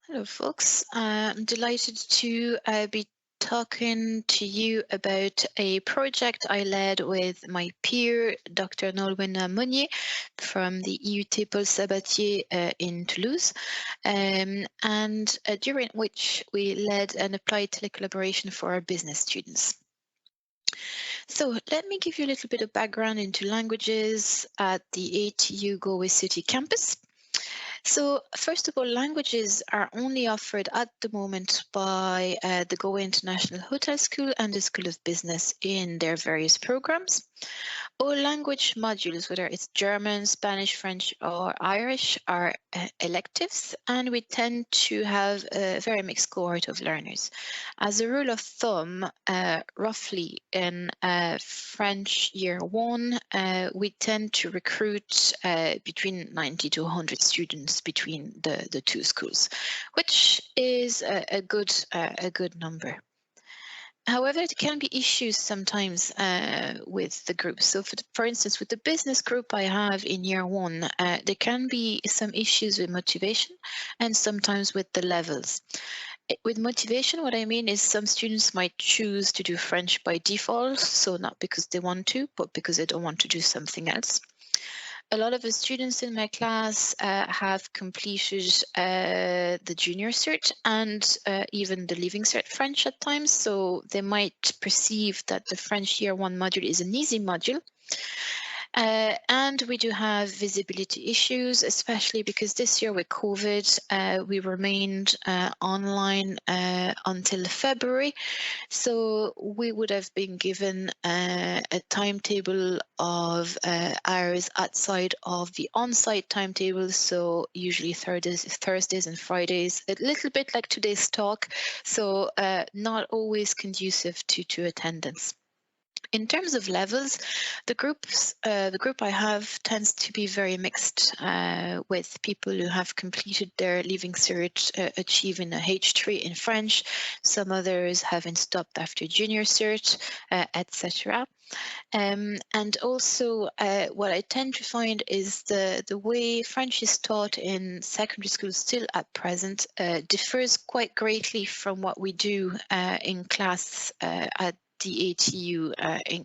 Hello, folks. I'm delighted to be talking to you about a project I led with my peer, Dr. Nolwenn Monnier from the EUT Paul Sabatier in Toulouse, and during which we led an applied telecollaboration for our business students. So let me give you a little bit of background into languages at the ATU Galway City campus. So first of all, languages are only offered at the moment by the Galway International Hotel School and the School of Business in their various programs. All language modules, whether it's German, Spanish, French, or Irish, are electives, and we tend to have a very mixed cohort of learners. As a rule of thumb, roughly in French year one, we tend to recruit between 90 to 100 students between the two schools, which is a good number. However, there can be issues sometimes with the group. So for instance, with the business group I have in year one, there can be some issues with motivation and sometimes with the levels. With motivation, what I mean is some students might choose to do French by default, so not because they want to, but because they don't want to do something else. A lot of the students in my class have completed the junior cert and even the leaving cert French at times, so they might perceive that the French year one module is an easy module. And we do have visibility issues, especially because this year with COVID, we remained online until February. So we would have been given a timetable of hours outside of the on-site timetable. So usually Thursdays and Fridays, a little bit like today's talk. So not always conducive to attendance. In terms of levels, the group I have tends to be very mixed, with people who have completed their leaving cert achieving a H3 in French, some others having stopped after junior cert, etc. And also, what I tend to find is the way French is taught in secondary school still at present differs quite greatly from what we do in class at the ATU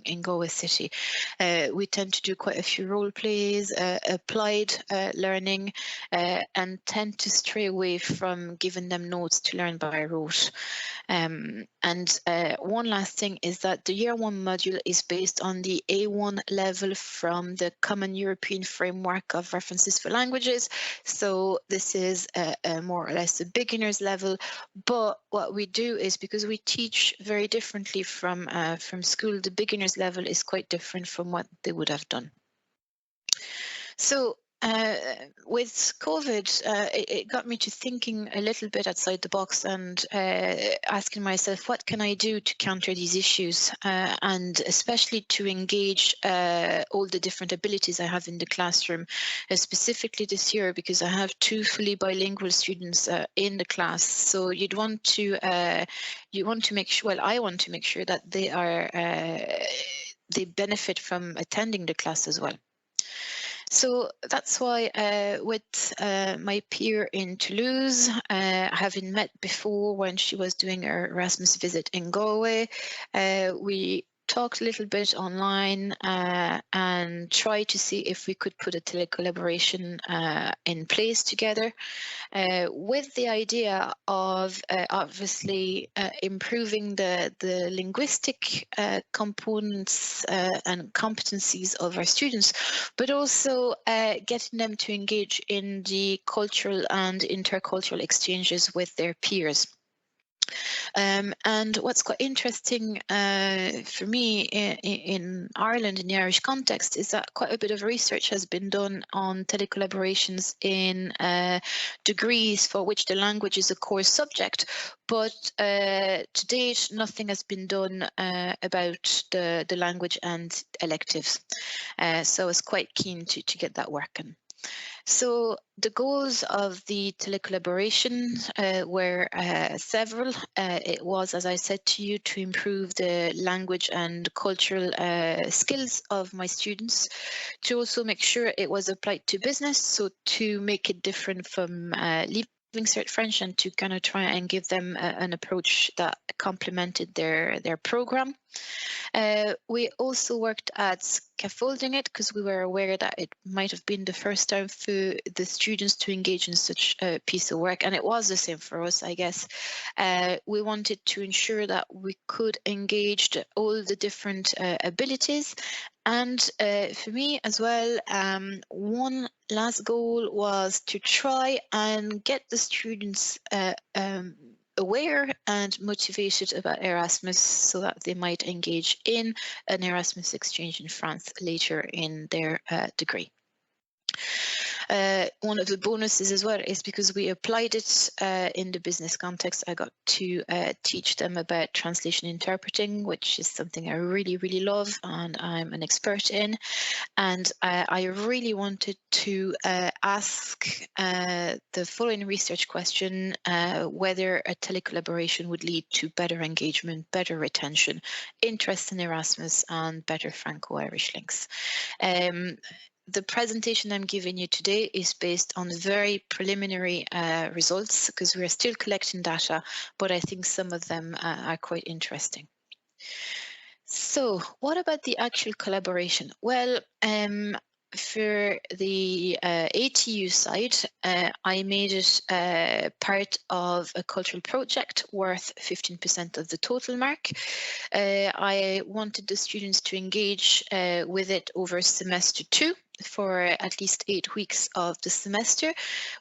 in Galway City. We tend to do quite a few role plays, applied learning, and tend to stray away from giving them notes to learn by rote. And one last thing is that the year one module is based on the A1 level from the Common European Framework of References for Languages. So this is a more or less a beginner's level. But what we do is, because we teach very differently from school, the beginner's level is quite different from what they would have done. So with COVID, it got me to thinking a little bit outside the box and asking myself, what can I do to counter these issues, and especially to engage all the different abilities I have in the classroom, specifically this year because I have two fully bilingual students in the class. So you'd want to make sure. Well, I want to make sure that they are they benefit from attending the class as well. So that's why with my peer in Toulouse, having met before when she was doing her Erasmus visit in Galway, we talked a little bit online and tried to see if we could put a telecollaboration in place together, with the idea of obviously improving the linguistic components and competencies of our students, but also getting them to engage in the cultural and intercultural exchanges with their peers. And what's quite interesting for me in Ireland, in the Irish context, is that quite a bit of research has been done on telecollaborations in degrees for which the language is a core subject, but to date nothing has been done about the language and electives. So I was quite keen to get that working. So the goals of the telecollaboration were several. It was, as I said to you, to improve the language and cultural skills of my students, to also make sure it was applied to business, so to make it different from Cert French and to kind of try and give them an approach that complemented their program. We also worked at scaffolding it because we were aware that it might have been the first time for the students to engage in such a piece of work, and it was the same for us, I guess. We wanted to ensure that we could engage all the different abilities. And for me as well, one last goal was to try and get the students aware and motivated about Erasmus so that they might engage in an Erasmus exchange in France later in their degree. One of the bonuses as well is because we applied it in the business context, I got to teach them about translation interpreting, which is something I really, really love and I'm an expert in. And I really wanted to ask the following research question, whether a telecollaboration would lead to better engagement, better retention, interest in Erasmus, and better Franco-Irish links. The presentation I'm giving you today is based on very preliminary results because we're still collecting data, but I think some of them are quite interesting. So what about the actual collaboration? Well, for the ATU side, I made it part of a cultural project worth 15% of the total mark. I wanted the students to engage with it over semester 2 for at least 8 weeks of the semester,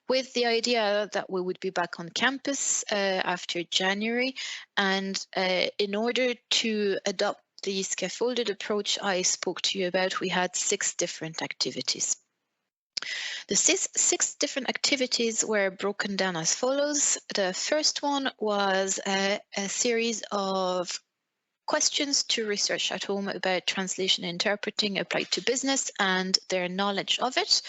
with the idea that we would be back on campus after January. And in order to adopt the scaffolded approach I spoke to you about, we had 6 different activities. The six different activities were broken down as follows. The first one was a series of questions to research at home about translation and interpreting applied to business and their knowledge of it.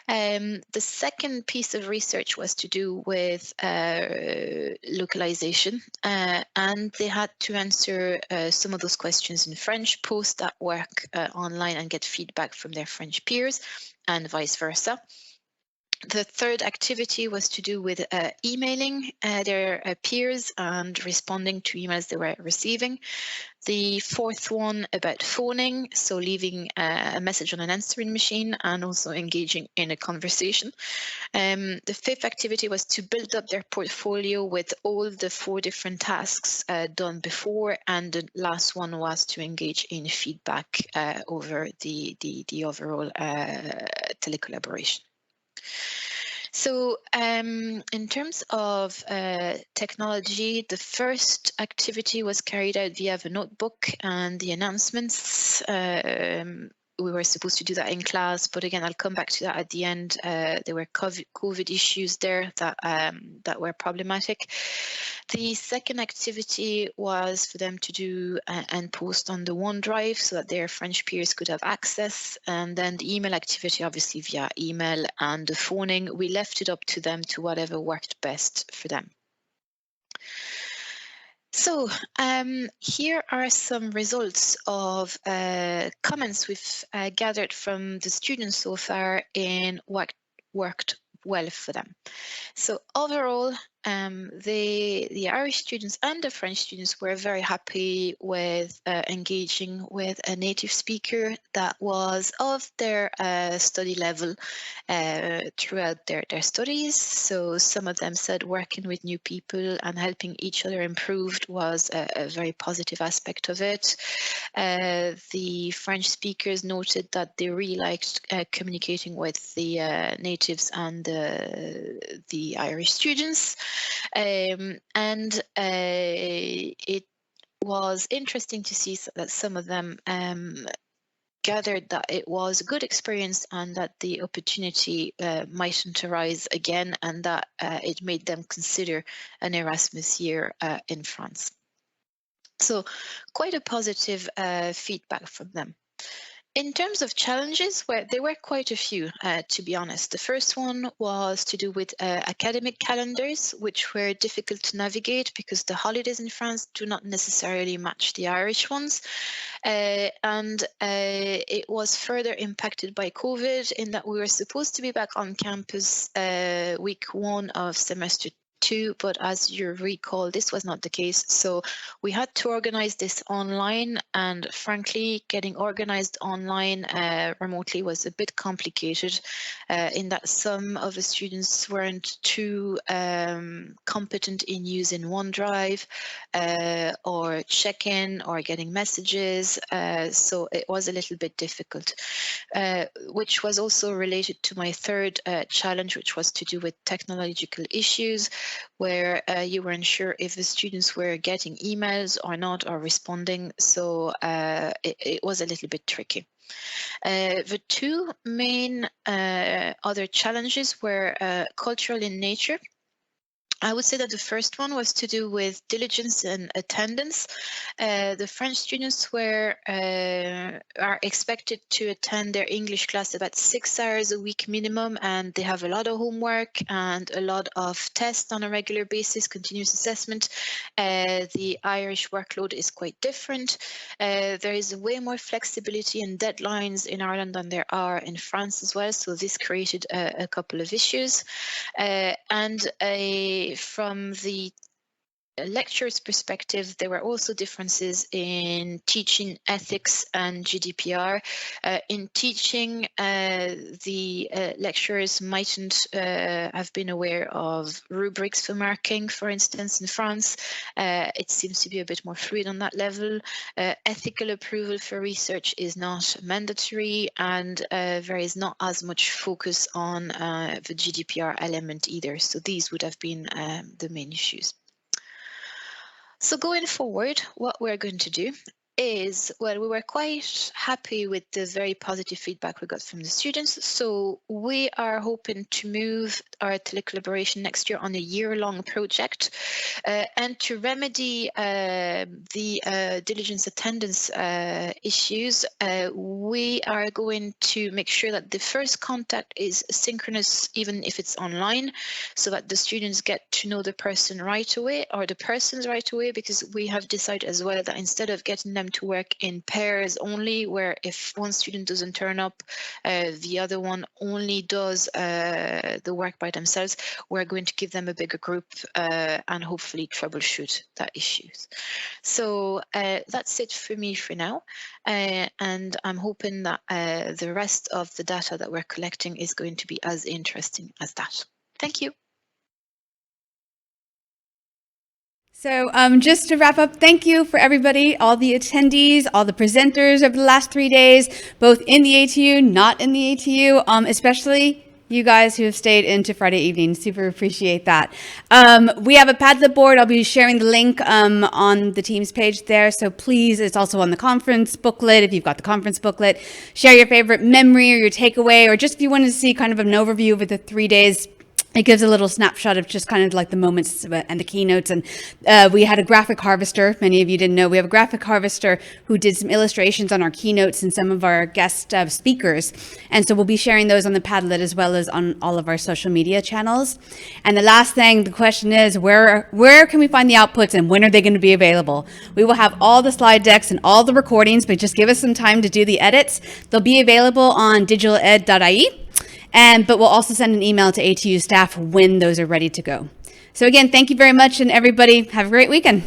The second piece of research was to do with localization, and they had to answer some of those questions in French, post that work online and get feedback from their French peers, and vice versa. The third activity was to do with emailing their peers and responding to emails they were receiving. The fourth one about phoning, so leaving a message on an answering machine and also engaging in a conversation. The fifth activity was to build up their portfolio with all the 4 different tasks done before, and the last one was to engage in feedback over the overall telecollaboration. So in terms of technology, the first activity was carried out via the notebook and the announcements. We were supposed to do that in class, but again, I'll come back to that at the end. There were COVID issues there that were problematic. The second activity was for them to do and post on the OneDrive so that their French peers could have access. And then the email activity, obviously via email, and the phoning, we left it up to them to whatever worked best for them. So here are some results of comments we've gathered from the students so far in what worked well for them. So overall, the Irish students and the French students were very happy with engaging with a native speaker that was of their study level throughout their studies. So some of them said working with new people and helping each other improve was a very positive aspect of it. The French speakers noted that they really liked communicating with the natives and the Irish students. And it was interesting to see that some of them gathered that it was a good experience and that the opportunity mightn't arise again, and that it made them consider an Erasmus year in France. So quite a positive feedback from them. In terms of challenges, there were quite a few, to be honest. The first one was to do with academic calendars, which were difficult to navigate because the holidays in France do not necessarily match the Irish ones. And it was further impacted by COVID in that we were supposed to be back on campus week 1 of semester 2, but as you recall, this was not the case. So we had to organize this online, and frankly, getting organized online remotely was a bit complicated in that some of the students weren't too competent in using OneDrive or check-in or getting messages. So it was a little bit difficult, which was also related to my third challenge, which was to do with technological issues, where you weren't sure if the students were getting emails or not, or responding. So it was a little bit tricky. The two main other challenges were cultural in nature. I would say that the first one was to do with diligence and attendance. The French students are expected to attend their English class about 6 hours a week minimum, and they have a lot of homework and a lot of tests on a regular basis, continuous assessment. The Irish workload is quite different. There is way more flexibility and deadlines in Ireland than there are in France as well, so this created a couple of issues. From the lecturer's perspective, there were also differences in teaching ethics and GDPR. In teaching, the lecturers mightn't have been aware of rubrics for marking, for instance, in France. It seems to be a bit more fluid on that level. Ethical approval for research is not mandatory, and there is not as much focus on the GDPR element either. So these would have been the main issues. So going forward, what we're going to do is, well, we were quite happy with the very positive feedback we got from the students. So we are hoping to move our telecollaboration next year on a year-long project. And to remedy the diligence attendance issues, we are going to make sure that the first contact is synchronous, even if it's online, so that the students get to know the person right away, or the persons right away, because we have decided as well that instead of getting them to work in pairs only, where if one student doesn't turn up, the other one only does the work by themselves, we're going to give them a bigger group and hopefully troubleshoot that issues. So that's it for me for now, and I'm hoping that the rest of the data that we're collecting is going to be as interesting as that. Thank you. So just to wrap up, thank you for everybody, all the attendees, all the presenters of the last 3 days, both in the ATU, not in the ATU, especially you guys who have stayed into Friday evening. Super appreciate that. We have a Padlet board. I'll be sharing the link on the Teams page there. So please, it's also on the conference booklet. If you've got the conference booklet, share your favorite memory or your takeaway, or just if you want to see kind of an overview of the 3 days. It gives a little snapshot of just kind of like the moments and the keynotes. And we had a graphic harvester. Many of you didn't know. We have a graphic harvester who did some illustrations on our keynotes and some of our guest speakers. And so we'll be sharing those on the Padlet as well as on all of our social media channels. And the last thing, the question is, where can we find the outputs and when are they going to be available? We will have all the slide decks and all the recordings, but just give us some time to do the edits. They'll be available on digitaleded.ie. But we'll also send an email to ATU staff when those are ready to go. So again, thank you very much, and everybody have a great weekend.